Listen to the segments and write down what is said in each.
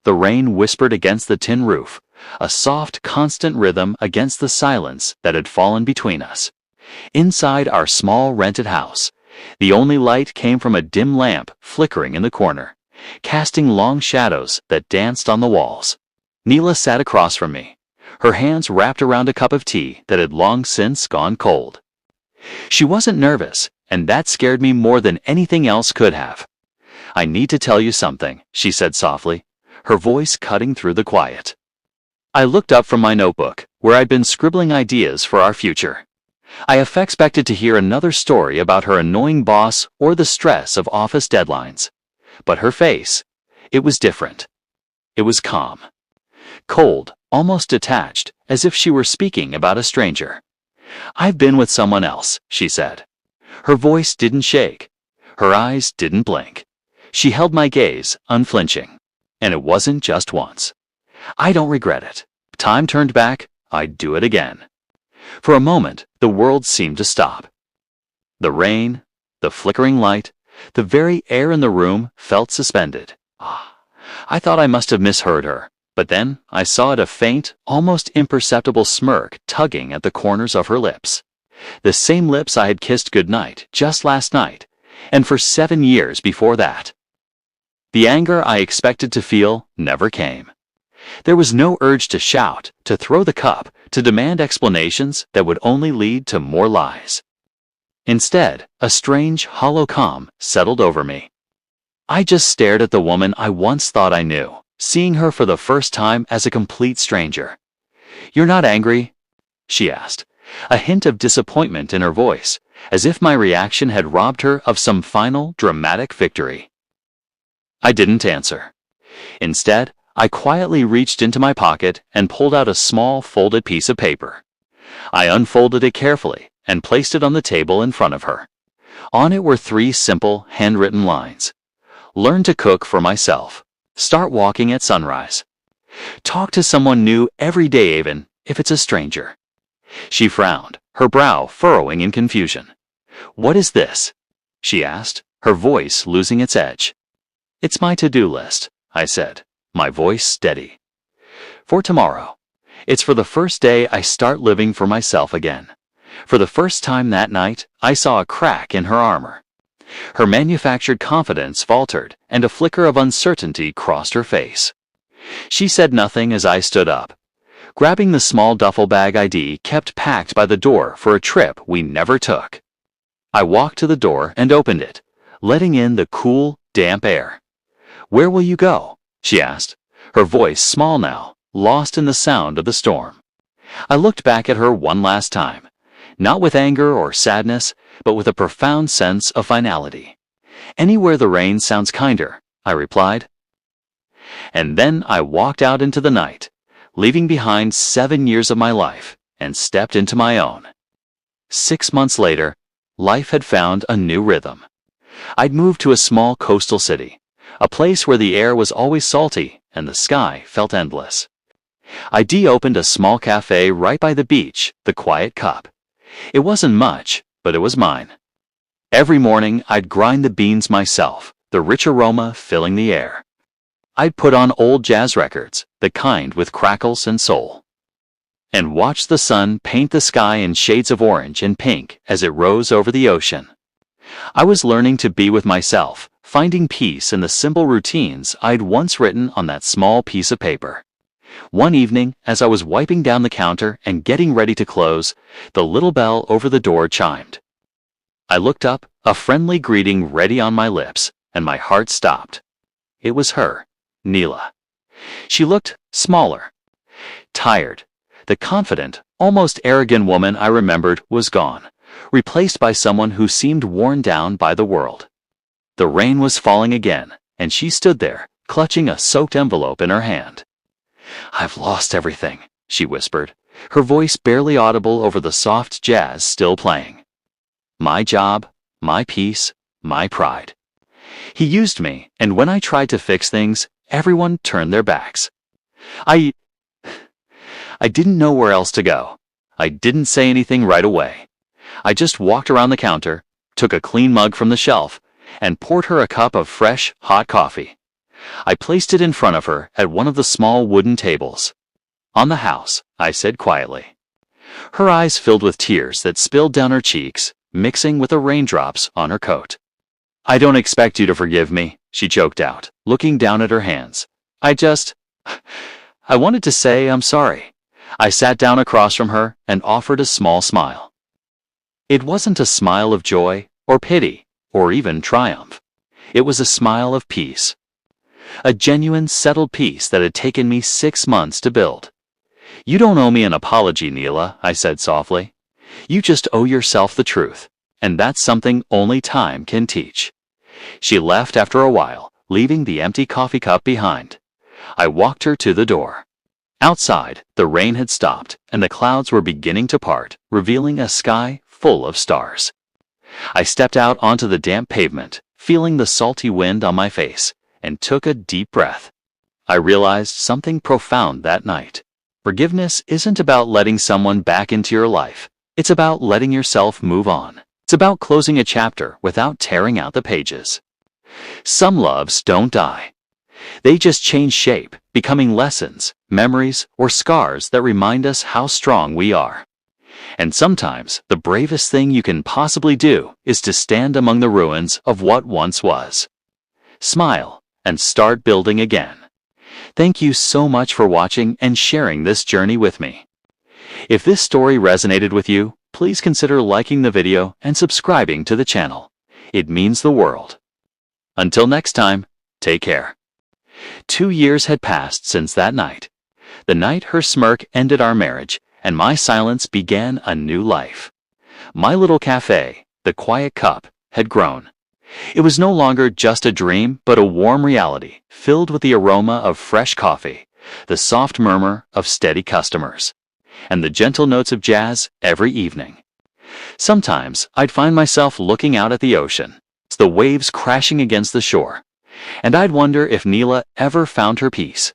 The rain whispered against the tin roof, a soft, constant rhythm against the silence that had fallen between us. Inside our small rented house, the only light came from a dim lamp flickering in the corner, casting long shadows that danced on the walls. Neela sat across from me, her hands wrapped around a cup of tea that had long since gone cold. She wasn't nervous, and that scared me more than anything else could have. "I need to tell you something," she said softly, her voice cutting through the quiet. I looked up from my notebook, where I'd been scribbling ideas for our future. I half expected to hear another story about her annoying boss or the stress of office deadlines. But her face, it was different. It was calm. Cold, almost detached, as if she were speaking about a stranger. "I've been with someone else," she said. Her voice didn't shake. Her eyes didn't blink. She held my gaze, unflinching. And it wasn't just once. "I don't regret it. If time turned back, I'd do it again." For a moment, the world seemed to stop. The rain, the flickering light, the very air in the room felt suspended. I thought I must have misheard her, but then I saw a faint, almost imperceptible smirk tugging at the corners of her lips. The same lips I had kissed goodnight just last night, and for 7 years before that. The anger I expected to feel never came. There was no urge to shout, to throw the cup, to demand explanations that would only lead to more lies. Instead, a strange, hollow calm settled over me. I just stared at the woman I once thought I knew, seeing her for the first time as a complete stranger. "You're not angry?" she asked, a hint of disappointment in her voice, as if my reaction had robbed her of some final, dramatic victory. I didn't answer. Instead, I quietly reached into my pocket and pulled out a small, folded piece of paper. I unfolded it carefully and placed it on the table in front of her. On it were 3 simple, handwritten lines. "Learn to cook for myself. Start walking at sunrise. Talk to someone new every day, even if it's a stranger." She frowned, her brow furrowing in confusion. "What is this?" she asked, her voice losing its edge. "It's my to-do list," I said, my voice steady. "For tomorrow. It's for the first day I start living for myself again." For the first time that night, I saw a crack in her armor. Her manufactured confidence faltered, and a flicker of uncertainty crossed her face. She said nothing as I stood up, grabbing the small duffel bag ID kept packed by the door for a trip we never took. I walked to the door and opened it, letting in the cool, damp air. "Where will you go?" she asked, her voice small now, lost in the sound of the storm. I looked back at her one last time, not with anger or sadness, but with a profound sense of finality. "Anywhere the rain sounds kinder," I replied. And then I walked out into the night, leaving behind 7 years of my life, and stepped into my own. 6 months later, life had found a new rhythm. I'd moved to a small coastal city, a place where the air was always salty and the sky felt endless. ID opened a small cafe right by the beach, the Quiet Cup. It wasn't much, but it was mine. Every morning I'd grind the beans myself, the rich aroma filling the air. I'd put on old jazz records, the kind with crackles and soul, and watch the sun paint the sky in shades of orange and pink as it rose over the ocean. I was learning to be with myself, finding peace in the simple routines I'd once written on that small piece of paper. One evening, as I was wiping down the counter and getting ready to close, the little bell over the door chimed. I looked up, a friendly greeting ready on my lips, and my heart stopped. It was her, Neela. She looked smaller, tired. The confident, almost arrogant woman I remembered was gone, replaced by someone who seemed worn down by the world. The rain was falling again, and she stood there, clutching a soaked envelope in her hand. "I've lost everything," she whispered, her voice barely audible over the soft jazz still playing. "My job, my peace, my pride. He used me, and when I tried to fix things, everyone turned their backs. I didn't know where else to go. I didn't say anything right away. I just walked around the counter, took a clean mug from the shelf, and poured her a cup of fresh, hot coffee. I placed it in front of her at one of the small wooden tables. "On the house," I said quietly. Her eyes filled with tears that spilled down her cheeks, mixing with the raindrops on her coat. "I don't expect you to forgive me," she choked out, looking down at her hands. I wanted to say I'm sorry." I sat down across from her and offered a small smile. It wasn't a smile of joy or pity or even triumph. It was a smile of peace. A genuine, settled peace that had taken me 6 months to build. "You don't owe me an apology, Neela," I said softly. "You just owe yourself the truth, and that's something only time can teach." She left after a while, leaving the empty coffee cup behind. I walked her to the door. Outside, the rain had stopped, and the clouds were beginning to part, revealing a sky full of stars. I stepped out onto the damp pavement, feeling the salty wind on my face, and took a deep breath. I realized something profound that night. Forgiveness isn't about letting someone back into your life. It's about letting yourself move on. It's about closing a chapter without tearing out the pages. Some loves don't die. They just change shape, becoming lessons, memories, or scars that remind us how strong we are. And sometimes, the bravest thing you can possibly do is to stand among the ruins of what once was. Smile, and start building again. Thank you so much for watching and sharing this journey with me. If this story resonated with you, please consider liking the video and subscribing to the channel. It means the world. Until next time, take care. 2 years had passed since that night. The night her smirk ended our marriage, and my silence began a new life. My little cafe, the quiet cup, had grown. It was no longer just a dream, but a warm reality, filled with the aroma of fresh coffee, the soft murmur of steady customers, and the gentle notes of jazz every evening. Sometimes I'd find myself looking out at the ocean, the waves crashing against the shore, and I'd wonder if Neela ever found her peace.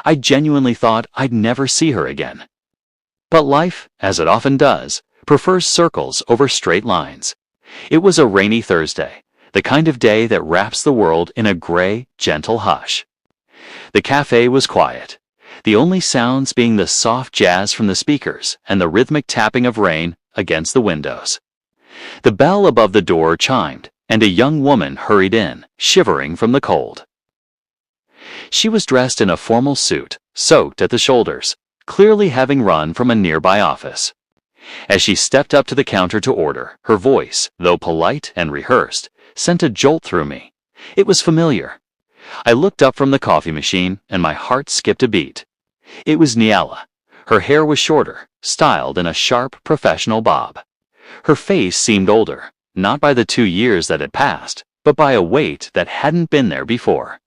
I genuinely thought I'd never see her again. But life, as it often does, prefers circles over straight lines. It was a rainy Thursday, the kind of day that wraps the world in a gray, gentle hush. The cafe was quiet, the only sounds being the soft jazz from the speakers and the rhythmic tapping of rain against the windows. The bell above the door chimed, and a young woman hurried in, shivering from the cold. She was dressed in a formal suit, soaked at the shoulders, clearly having run from a nearby office. As she stepped up to the counter to order, her voice, though polite and rehearsed, sent a jolt through me. It was familiar. I looked up from the coffee machine, and my heart skipped a beat. It was Neela. Her hair was shorter, styled in a sharp, professional bob. Her face seemed older, not by the 2 years that had passed, but by a weight that hadn't been there before.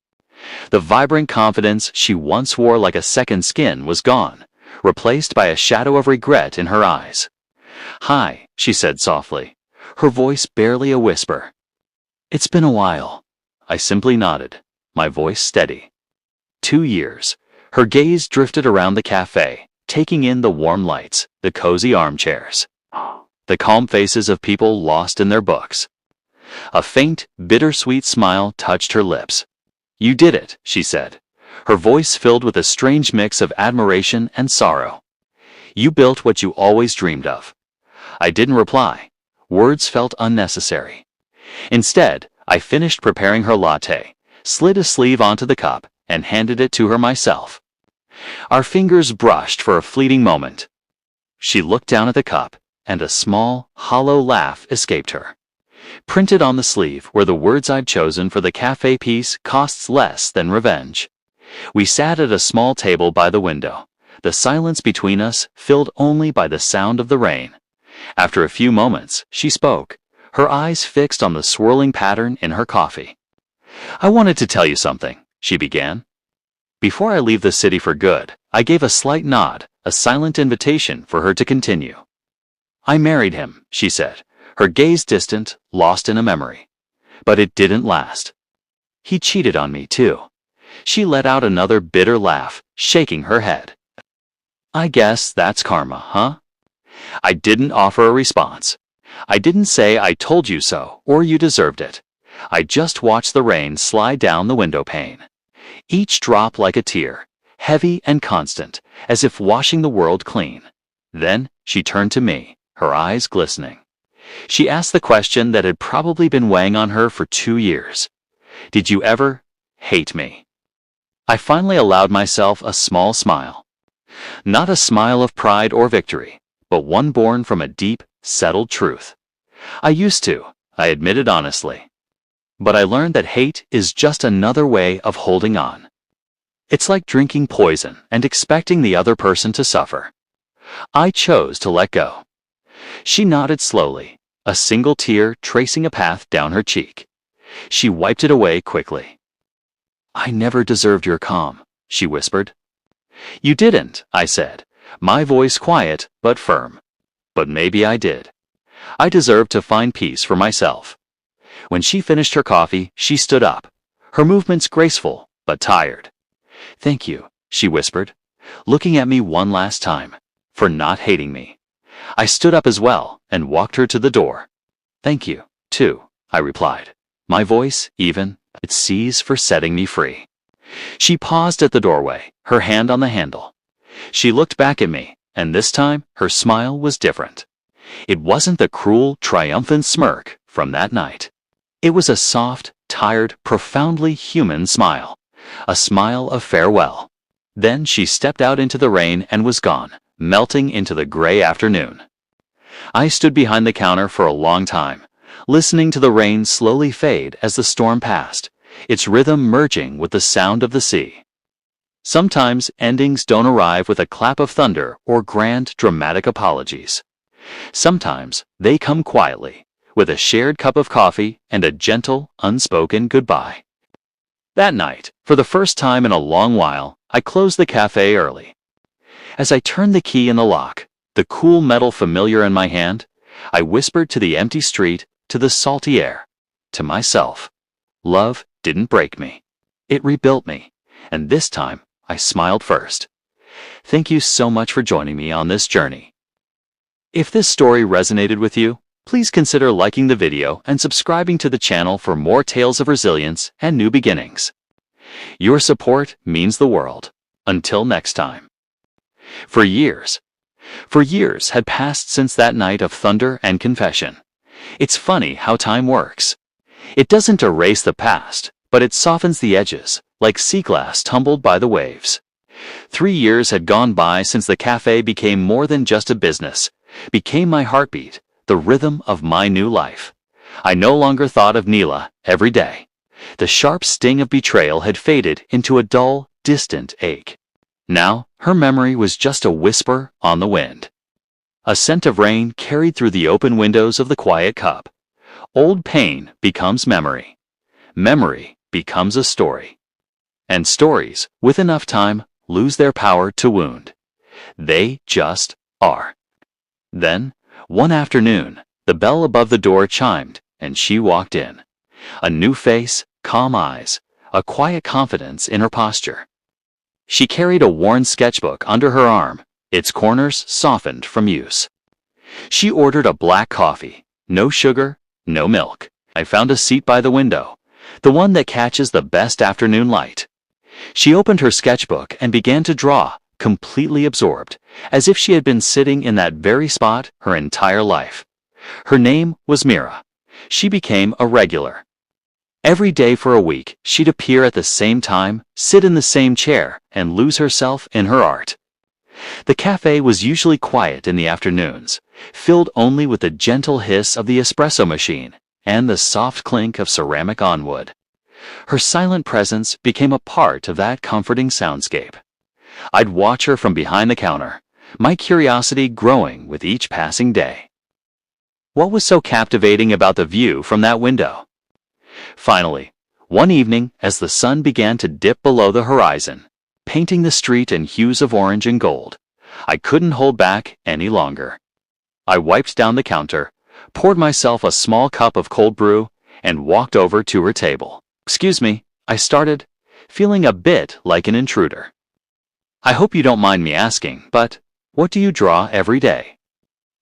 The vibrant confidence she once wore like a second skin was gone, replaced by a shadow of regret in her eyes. "Hi," she said softly, her voice barely a whisper. "It's been a while." I simply nodded, my voice steady. 2 years. Her gaze drifted around the cafe, taking in the warm lights, the cozy armchairs, the calm faces of people lost in their books. A faint, bittersweet smile touched her lips. "You did it," she said, her voice filled with a strange mix of admiration and sorrow. "You built what you always dreamed of." I didn't reply. Words felt unnecessary. Instead, I finished preparing her latte, slid a sleeve onto the cup, and handed it to her myself. Our fingers brushed for a fleeting moment. She looked down at the cup, and a small, hollow laugh escaped her. Printed on the sleeve were the words I'd chosen for the cafe piece, "Costs less than revenge." We sat at a small table by the window, the silence between us filled only by the sound of the rain. After a few moments, she spoke, her eyes fixed on the swirling pattern in her coffee. "I wanted to tell you something," she began. Before I leave the city for good, I gave a slight nod, a silent invitation for her to continue. "I married him," she said, her gaze distant, lost in a memory. "But it didn't last. He cheated on me, too." She let out another bitter laugh, shaking her head. "I guess that's karma, huh?" I didn't offer a response. I didn't say "I told you so" or "you deserved it." I just watched the rain slide down the window pane. each drop like a tear, heavy and constant, as if washing the world clean. Then she turned to me, her eyes glistening. She asked the question that had probably been weighing on her for 2 years. Did you ever hate me? I finally allowed myself a small smile. Not a smile of pride or victory, but one born from a deep, settled truth. I used to, I admitted honestly. But I learned that hate is just another way of holding on. It's like drinking poison and expecting the other person to suffer. I chose to let go. She nodded slowly, a single tear tracing a path down her cheek. She wiped it away quickly. I never deserved your calm, she whispered. You didn't, I said, my voice quiet but firm. But maybe I did. I deserved to find peace for myself. When she finished her coffee, she stood up, her movements graceful but tired. Thank you, she whispered, looking at me one last time, for not hating me. I stood up as well and walked her to the door. Thank you, too, I replied, my voice even at seas for setting me free. She paused at the doorway, her hand on the handle. She looked back at me, and this time her smile was different. It wasn't the cruel, triumphant smirk from that night. It was a soft, tired, profoundly human smile. A smile of farewell. Then she stepped out into the rain and was gone, melting into the gray afternoon. I stood behind the counter for a long time, listening to the rain slowly fade as the storm passed, its rhythm merging with the sound of the sea. Sometimes endings don't arrive with a clap of thunder or grand, dramatic apologies. Sometimes they come quietly, with a shared cup of coffee and a gentle, unspoken goodbye. That night, for the first time in a long while, I closed the cafe early. As I turned the key in the lock, the cool metal familiar in my hand, I whispered to the empty street, to the salty air, to myself. Love didn't break me. It rebuilt me, and this time I smiled first. Thank you so much for joining me on this journey. If this story resonated with you, please consider liking the video and subscribing to the channel for more tales of resilience and new beginnings. Your support means the world. Until next time. For years had passed since that night of thunder and confession. It's funny how time works. It doesn't erase the past, but it softens the edges, like sea glass tumbled by the waves. 3 years had gone by since the cafe became more than just a business, became my heartbeat, the rhythm of my new life. I no longer thought of Neela every day. The sharp sting of betrayal had faded into a dull, distant ache. Now, her memory was just a whisper on the wind. A scent of rain carried through the open windows of the quiet cup. Old pain becomes memory. Memory becomes a story. And stories, with enough time, lose their power to wound. They just are. Then, one afternoon, the bell above the door chimed, and she walked in. A new face, calm eyes, a quiet confidence in her posture. She carried a worn sketchbook under her arm, its corners softened from use. She ordered a black coffee, no sugar, no milk. I found a seat by the window, the one that catches the best afternoon light. She opened her sketchbook and began to draw, completely absorbed, as if she had been sitting in that very spot her entire life. Her name was Mira. She became a regular. Every day for a week, she'd appear at the same time, sit in the same chair, and lose herself in her art. The cafe was usually quiet in the afternoons, filled only with the gentle hiss of the espresso machine and the soft clink of ceramic on wood. Her silent presence became a part of that comforting soundscape. I'd watch her from behind the counter, my curiosity growing with each passing day. What was so captivating about the view from that window? Finally, one evening, as the sun began to dip below the horizon, painting the street in hues of orange and gold, I couldn't hold back any longer. I wiped down the counter, poured myself a small cup of cold brew, and walked over to her table. "Excuse me," I started, feeling a bit like an intruder. "I hope you don't mind me asking, but what do you draw every day?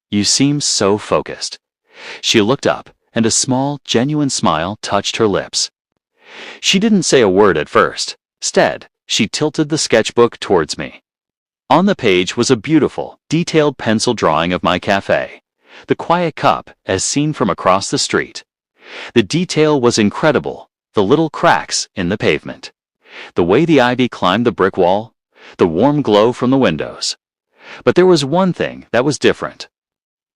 You seem so focused." She looked up, and a small, genuine smile touched her lips. She didn't say a word at first, Instead, she tilted the sketchbook towards me. On the page was a beautiful, detailed pencil drawing of my cafe, the quiet cup as seen from across the street. The detail was incredible, the little cracks in the pavement, the way the ivy climbed the brick wall, the warm glow from the windows. But there was one thing that was different.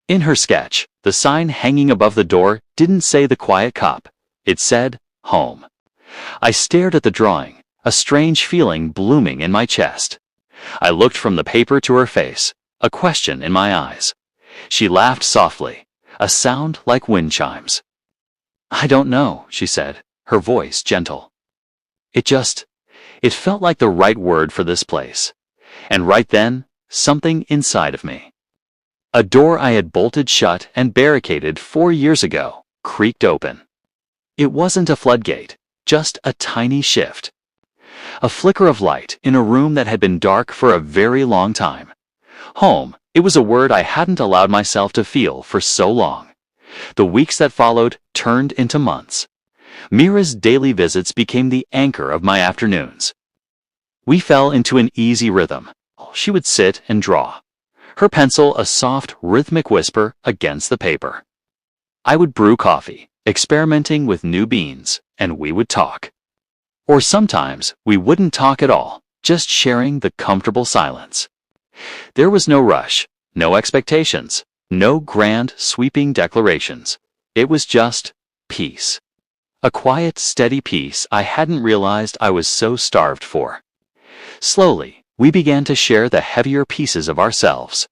In her sketch, the sign hanging above the door didn't say the quiet cup. It said, home. I stared at the drawing, a strange feeling blooming in my chest. I looked from the paper to her face, a question in my eyes. She laughed softly, a sound like wind chimes. I don't know, she said, her voice gentle. It felt like the right word for this place. And right then, something inside of me. A door I had bolted shut and barricaded 4 years ago creaked open. It wasn't a floodgate, just a tiny shift. A flicker of light in a room that had been dark for a very long time. Home, it was a word I hadn't allowed myself to feel for so long. The weeks that followed turned into months. Mira's daily visits became the anchor of my afternoons. We fell into an easy rhythm. She would sit and draw, her pencil a soft, rhythmic whisper against the paper. I would brew coffee, experimenting with new beans, and we would talk. Or sometimes we wouldn't talk at all, just sharing the comfortable silence. There was no rush, no expectations, no grand, sweeping declarations. It was just peace. A quiet, steady peace I hadn't realized I was so starved for. Slowly, we began to share the heavier pieces of ourselves.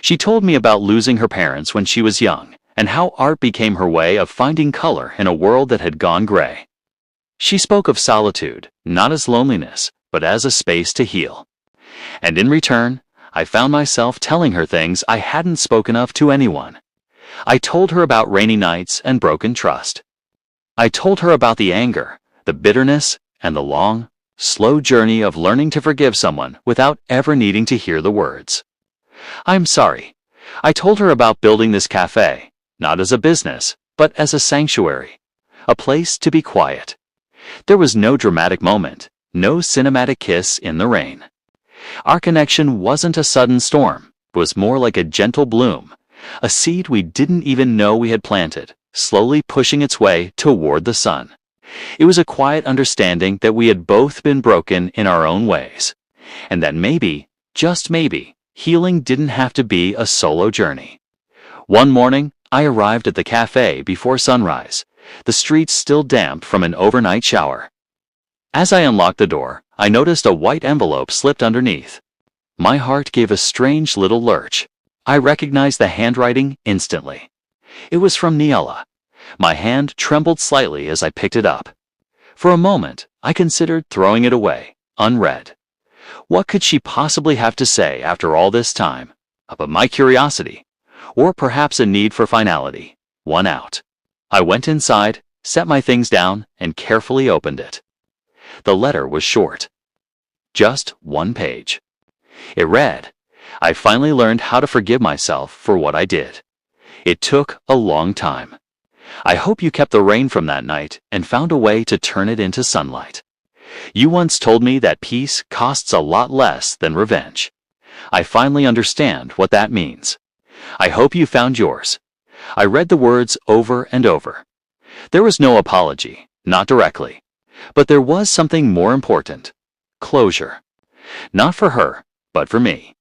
She told me about losing her parents when she was young, and how art became her way of finding color in a world that had gone gray. She spoke of solitude, not as loneliness, but as a space to heal. And in return, I found myself telling her things I hadn't spoken of to anyone. I told her about rainy nights and broken trust. I told her about the anger, the bitterness, and the long, slow journey of learning to forgive someone without ever needing to hear the words. I'm sorry. I told her about building this cafe, not as a business, but as a sanctuary, a place to be quiet. There was no dramatic moment, no cinematic kiss in the rain. Our connection wasn't a sudden storm, it was more like a gentle bloom, a seed we didn't even know we had planted, slowly pushing its way toward the sun. It was a quiet understanding that we had both been broken in our own ways, and that maybe, just maybe, healing didn't have to be a solo journey. One morning, I arrived at the cafe before sunrise, the streets still damp from an overnight shower. As I unlocked the door, I noticed a white envelope slipped underneath. My heart gave a strange little lurch. I recognized the handwriting instantly. It was from Niella. My hand trembled slightly as I picked it up. For a moment, I considered throwing it away, unread. What could she possibly have to say after all this time? But my curiosity, or perhaps a need for finality, won out. I went inside, set my things down, and carefully opened it. The letter was short. Just one page. It read, I finally learned how to forgive myself for what I did. It took a long time. I hope you kept the rain from that night and found a way to turn it into sunlight. You once told me that peace costs a lot less than revenge. I finally understand what that means. I hope you found yours. I read the words over and over. There was no apology, not directly. But there was something more important. Closure. Not for her, but for me.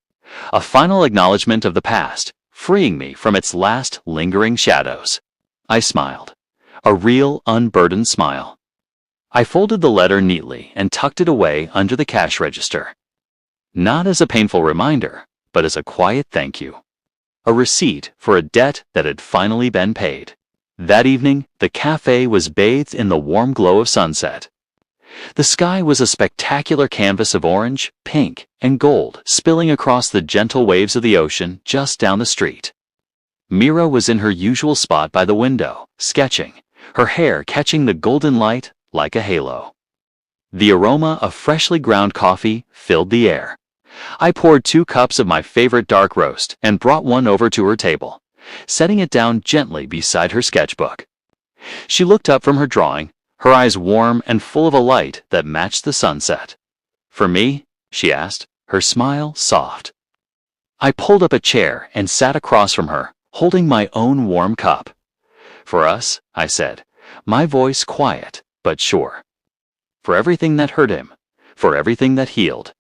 A final acknowledgement of the past, freeing me from its last lingering shadows. I smiled. A real, unburdened smile. I folded the letter neatly and tucked it away under the cash register. Not as a painful reminder, but as a quiet thank you. A receipt for a debt that had finally been paid. That evening, the cafe was bathed in the warm glow of sunset. The sky was a spectacular canvas of orange, pink, and gold spilling across the gentle waves of the ocean just down the street. Mira was in her usual spot by the window, sketching, her hair catching the golden light like a halo. The aroma of freshly ground coffee filled the air. I poured 2 cups of my favorite dark roast and brought one over to her table, setting it down gently beside her sketchbook. She looked up from her drawing, her eyes warm and full of a light that matched the sunset. "For me?" she asked, her smile soft. I pulled up a chair and sat across from her, holding my own warm cup. "For us," I said, my voice quiet but sure. "For everything that hurt him, for everything that healed."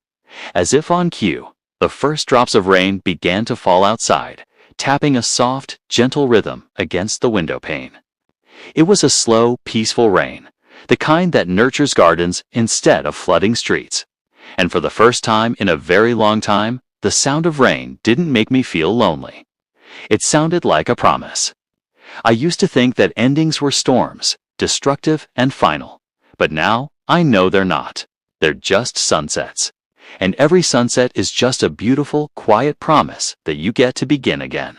As if on cue, the first drops of rain began to fall outside, tapping a soft, gentle rhythm against the window pane. It was a slow, peaceful rain, the kind that nurtures gardens instead of flooding streets. And for the first time in a very long time, the sound of rain didn't make me feel lonely. It sounded like a promise. I used to think that endings were storms, destructive and final. But now, I know they're not. They're just sunsets. And every sunset is just a beautiful, quiet promise that you get to begin again.